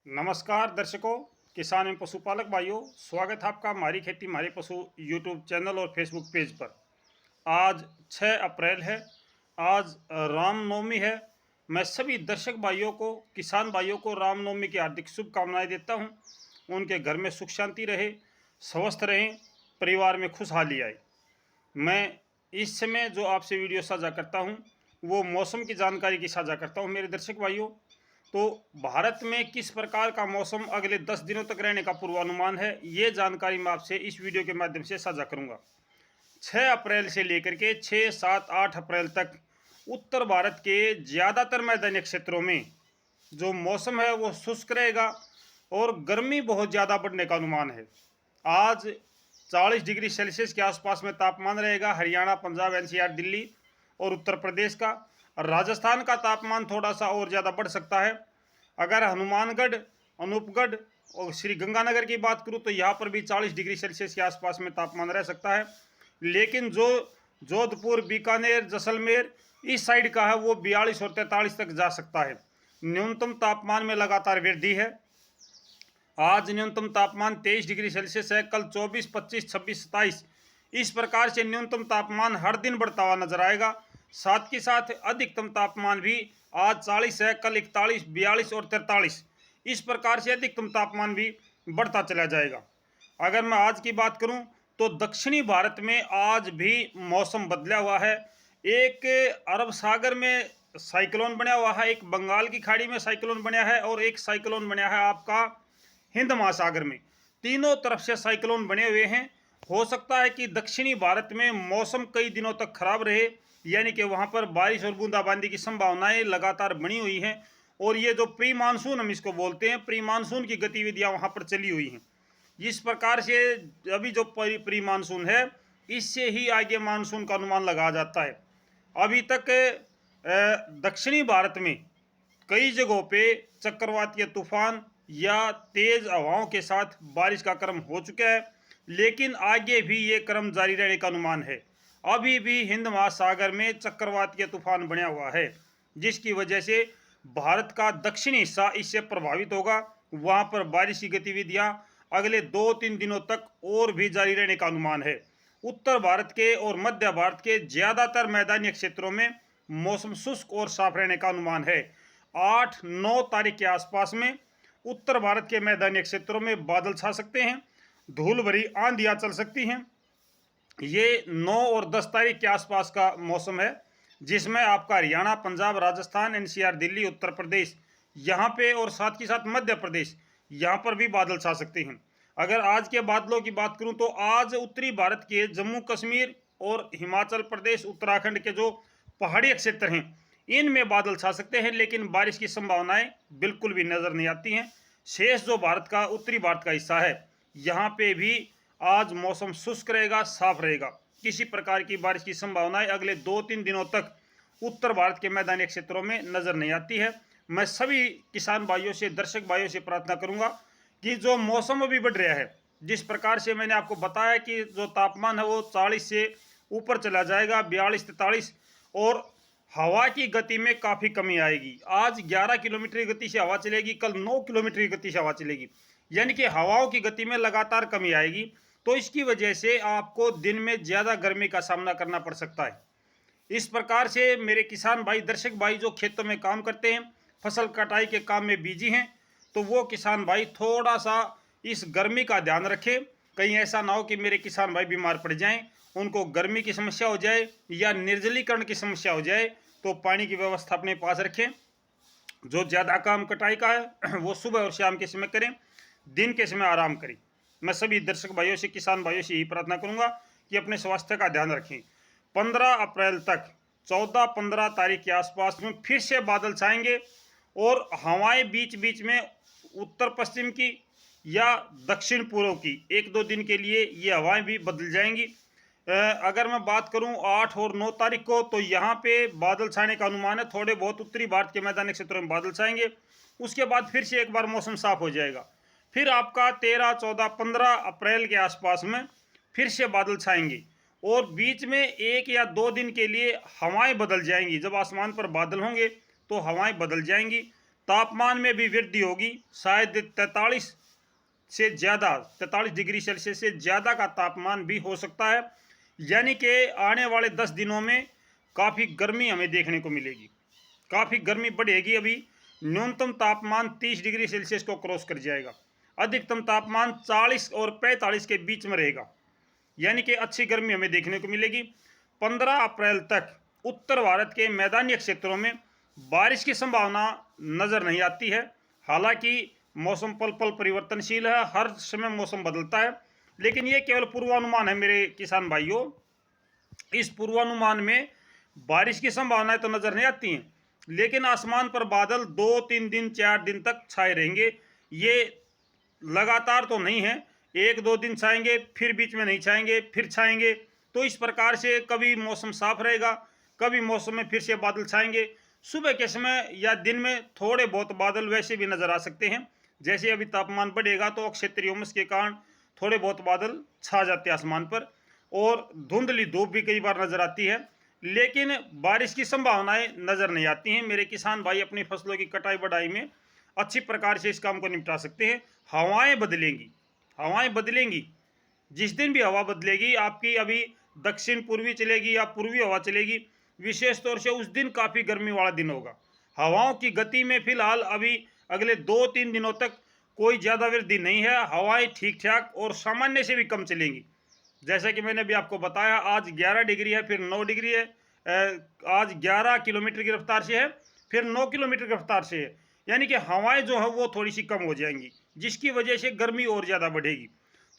नमस्कार दर्शकों, किसान एवं पशुपालक भाइयों, स्वागत है आपका हमारी खेती हमारे पशु यूट्यूब चैनल और फेसबुक पेज पर। आज 6 अप्रैल है। आज रामनवमी है। मैं सभी दर्शक भाइयों को, किसान भाइयों को रामनवमी की हार्दिक शुभकामनाएं देता हूं। उनके घर में सुख शांति रहे, स्वस्थ रहें, परिवार में खुशहाली आए। मैं इस समय जो आपसे वीडियो साझा करता हूं वो मौसम की जानकारी की साझा करता हूं मेरे दर्शक भाइयों। तो भारत में किस प्रकार का मौसम अगले 10 दिनों तक रहने का पूर्वानुमान है, ये जानकारी मैं आपसे इस वीडियो के माध्यम से साझा करूंगा। 6 अप्रैल से लेकर के 6, 7, 8 अप्रैल तक उत्तर भारत के ज़्यादातर मैदानी क्षेत्रों में जो मौसम है वो शुष्क रहेगा और गर्मी बहुत ज़्यादा बढ़ने का अनुमान है। आज 40 डिग्री सेल्सियस के आसपास में तापमान रहेगा हरियाणा, पंजाब, एनसीआर, दिल्ली और उत्तर प्रदेश का। राजस्थान का तापमान थोड़ा सा और ज़्यादा बढ़ सकता है। अगर हनुमानगढ़, अनूपगढ़ और श्री गंगानगर की बात करूँ तो यहाँ पर भी 40 डिग्री सेल्सियस के आसपास में तापमान रह सकता है। लेकिन जो जोधपुर, बीकानेर, जैसलमेर इस साइड का है वो 42 और 43 तक जा सकता है। न्यूनतम तापमान में लगातार वृद्धि है। आज न्यूनतम तापमान 23 डिग्री सेल्सियस है, कल 24, 25, 26, 27 इस प्रकार से न्यूनतम तापमान हर दिन बढ़ता हुआ नजर आएगा। साथ के साथ अधिकतम तापमान भी आज 40 है, कल 41, 42 और 43 इस प्रकार से अधिकतम तापमान भी बढ़ता चला जाएगा। अगर मैं आज की बात करूं तो दक्षिणी भारत में आज भी मौसम बदला हुआ है। एक अरब सागर में साइक्लोन बना हुआ है, एक बंगाल की खाड़ी में साइक्लोन बना है और एक साइक्लोन बना है आपका हिंद महासागर में। तीनों तरफ से साइक्लोन बने हुए हैं। हो सकता है कि दक्षिणी भारत में मौसम कई दिनों तक खराब रहे, यानी कि वहां पर बारिश और बूंदाबांदी की संभावनाएं लगातार बनी हुई हैं। और ये जो प्री मानसून हम इसको बोलते हैं, प्री मानसून की गतिविधियां वहां पर चली हुई हैं। इस प्रकार से अभी जो प्री मानसून है इससे ही आगे मानसून का अनुमान लगाया जाता है। अभी तक दक्षिणी भारत में कई जगहों पे चक्रवातीय तूफान या तेज हवाओं के साथ बारिश का क्रम हो चुका है, लेकिन आगे भी ये क्रम जारी रहने का अनुमान है। अभी भी हिंद महासागर में चक्रवातीय तूफान बना हुआ है, जिसकी वजह से भारत का दक्षिणी हिस्सा इससे प्रभावित होगा। वहां पर बारिश की गतिविधियां अगले 2-3 दिनों तक और भी जारी रहने का अनुमान है। उत्तर भारत के और मध्य भारत के ज्यादातर मैदानी क्षेत्रों में मौसम शुष्क और साफ रहने का अनुमान है। 8-9 तारीख के आसपास में उत्तर भारत के मैदानी क्षेत्रों में बादल छा सकते हैं, धूल भरी आंधियां चल सकती हैं। ये 9 और 10 तारीख के आसपास का मौसम है, जिसमें आपका हरियाणा, पंजाब, राजस्थान, एनसीआर, दिल्ली, उत्तर प्रदेश यहाँ पे और साथ ही साथ मध्य प्रदेश यहाँ पर भी बादल छा सकते हैं। अगर आज के बादलों की बात करूं तो आज उत्तरी भारत के जम्मू कश्मीर और हिमाचल प्रदेश, उत्तराखंड के जो पहाड़ी क्षेत्र हैं इनमें बादल छा सकते हैं, लेकिन बारिश की संभावनाएं बिल्कुल भी नजर नहीं आती हैं। शेष जो भारत का उत्तरी भारत का हिस्सा है यहाँ पे भी आज मौसम शुष्क रहेगा, साफ रहेगा। किसी प्रकार की बारिश की संभावनाएं अगले 2-3 दिनों तक उत्तर भारत के मैदानी क्षेत्रों में नजर नहीं आती है। मैं सभी किसान भाइयों से, दर्शक भाइयों से प्रार्थना करूंगा कि जो मौसम अभी बढ़ रहा है, जिस प्रकार से मैंने आपको बताया कि जो तापमान है वो 40 से ऊपर चला जाएगा, 42-43 और हवा की गति में काफ़ी कमी आएगी। आज 11 किलोमीटर की गति से हवा चलेगी, कल 9 किलोमीटर की गति से हवा चलेगी, यानी कि हवाओं की गति में लगातार कमी आएगी। तो इसकी वजह से आपको दिन में ज़्यादा गर्मी का सामना करना पड़ सकता है। इस प्रकार से मेरे किसान भाई, दर्शक भाई जो खेतों में काम करते हैं, फसल कटाई के काम में बिजी हैं, तो वो किसान भाई थोड़ा सा इस गर्मी का ध्यान रखें। कहीं ऐसा ना हो कि मेरे किसान भाई बीमार पड़ जाएं, उनको गर्मी की समस्या हो जाए या निर्जलीकरण की समस्या हो जाए। तो पानी की व्यवस्था अपने पास रखें। जो ज़्यादा काम कटाई का है वो सुबह और शाम के समय करें, दिन के समय आराम करें। मैं सभी दर्शक भाइयों से, किसान भाइयों से यही प्रार्थना करूंगा कि अपने स्वास्थ्य का ध्यान रखें। 15 अप्रैल तक, 14-15 तारीख के आसपास में फिर से बादल छाएंगे और हवाएं बीच बीच में उत्तर पश्चिम की या दक्षिण पूर्व की 1-2 दिन के लिए ये हवाएं भी बदल जाएंगी। अगर मैं बात करूं 8 और 9 तारीख को, तो यहाँ पे बादल छाने का अनुमान है। थोड़े बहुत उत्तरी भारत के मैदानी क्षेत्रों में बादल छाएंगे, उसके बाद फिर से एक बार मौसम साफ हो जाएगा। फिर आपका 13, 14, 15 अप्रैल के आसपास में फिर से बादल छाएंगे और बीच में 1 या 2 दिन के लिए हवाएं बदल जाएंगी। जब आसमान पर बादल होंगे तो हवाएं बदल जाएंगी। तापमान में भी वृद्धि होगी, शायद 43 डिग्री सेल्सियस से ज़्यादा का तापमान भी हो सकता है। यानी कि आने वाले 10 दिनों में काफ़ी गर्मी हमें देखने को मिलेगी, काफ़ी गर्मी बढ़ेगी। अभी न्यूनतम तापमान 30 डिग्री सेल्सियस को क्रॉस कर जाएगा, अधिकतम तापमान 40 और 45 के बीच में रहेगा, यानी कि अच्छी गर्मी हमें देखने को मिलेगी। 15 अप्रैल तक उत्तर भारत के मैदानी क्षेत्रों में बारिश की संभावना नज़र नहीं आती है। हालांकि मौसम पल पल परिवर्तनशील है, हर समय मौसम बदलता है, लेकिन ये केवल पूर्वानुमान है मेरे किसान भाइयों। इस पूर्वानुमान में बारिश की संभावनाएं तो नज़र नहीं आती हैं, लेकिन आसमान पर बादल 2-3 दिन 4 दिन तक छाए रहेंगे। ये लगातार तो नहीं है, 1-2 दिन छाएंगे, फिर बीच में नहीं छाएंगे, फिर छाएंगे। तो इस प्रकार से कभी मौसम साफ रहेगा, कभी मौसम में फिर से बादल छाएंगे। सुबह के समय या दिन में थोड़े बहुत बादल वैसे भी नज़र आ सकते हैं। जैसे अभी तापमान बढ़ेगा तो क्षेत्रीय उमस के कारण थोड़े बहुत बादल छा जाते हैं आसमान पर, और धुंधली धूप भी कई बार नज़र आती है, लेकिन बारिश की संभावनाएं नज़र नहीं आती हैं। मेरे किसान भाई अपनी फसलों की कटाई बढ़ाई में अच्छी प्रकार से इस काम को निपटा सकते हैं। हवाएं बदलेंगी, हवाएं बदलेंगी। जिस दिन भी हवा बदलेगी, आपकी अभी दक्षिण पूर्वी चलेगी या पूर्वी हवा चलेगी, विशेष तौर से उस दिन काफ़ी गर्मी वाला दिन होगा। हवाओं की गति में फिलहाल अभी अगले 2-3 दिनों तक कोई ज़्यादा वृद्धि नहीं है। हवाएं ठीक ठाक और सामान्य से भी कम चलेंगी। जैसा कि मैंने भी आपको बताया, आज 11 डिग्री है, फिर 9 डिग्री है, आज 11 किलोमीटर की रफ्तार से है, फिर 9 किलोमीटर की रफ्तार से है। यानी कि हवाएं जो है वो थोड़ी सी कम हो जाएंगी, जिसकी वजह से गर्मी और ज़्यादा बढ़ेगी।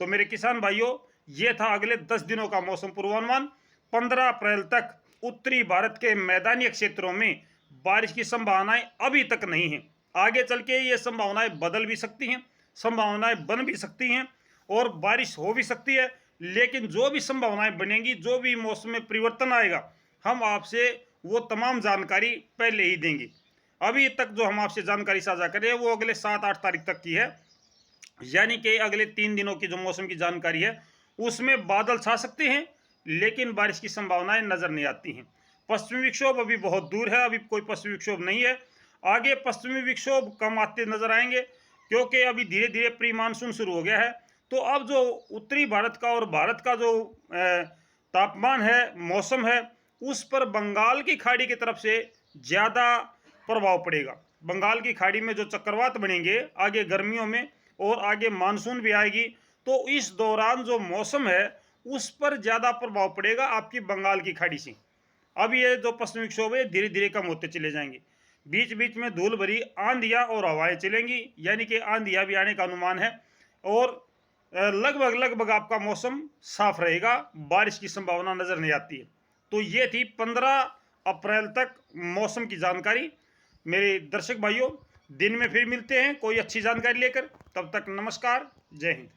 तो मेरे किसान भाइयों, ये था अगले 10 दिनों का मौसम पूर्वानुमान। 15 अप्रैल तक उत्तरी भारत के मैदानी क्षेत्रों में बारिश की संभावनाएं अभी तक नहीं है। आगे चल के ये संभावनाएं बदल भी सकती हैं, संभावनाएं बन भी सकती हैं और बारिश हो भी सकती है। लेकिन जो भी संभावनाएं बनेंगी, जो भी मौसम में परिवर्तन आएगा, हम आपसे वो तमाम जानकारी पहले ही देंगे। अभी तक जो हम आपसे जानकारी साझा कर रहे हैं वो अगले 7-8 तारीख तक की है, यानी कि अगले 3 दिनों की जो मौसम की जानकारी है उसमें बादल छा सकते हैं, लेकिन बारिश की संभावनाएं नज़र नहीं आती हैं। पश्चिमी विक्षोभ अभी बहुत दूर है, अभी कोई पश्चिमी विक्षोभ नहीं है। आगे पश्चिमी विक्षोभ कम आते नजर आएंगे, क्योंकि अभी धीरे धीरे प्री मानसून शुरू हो गया है। तो अब जो उत्तरी भारत का और भारत का जो तापमान है, मौसम है, उस पर बंगाल की खाड़ी की तरफ से ज़्यादा प्रभाव पड़ेगा। बंगाल की खाड़ी में जो चक्रवात बनेंगे आगे गर्मियों में, और आगे मानसून भी आएगी, तो इस दौरान जो मौसम है उस पर ज़्यादा प्रभाव पड़ेगा आपकी बंगाल की खाड़ी से। अब ये जो पश्चिमी विक्षोभ है धीरे धीरे कम होते चले जाएंगे। बीच बीच में धूल भरी आंधियाँ और हवाएं चलेंगी, यानी कि आंधियाँ भी आने का अनुमान है, और लगभग आपका मौसम साफ रहेगा, बारिश की संभावना नज़र नहीं आती है। तो ये थी 15 अप्रैल तक मौसम की जानकारी। मेरे दर्शक भाइयों, दिन में फिर मिलते हैं कोई अच्छी जानकारी लेकर। तब तक नमस्कार, जय हिंद।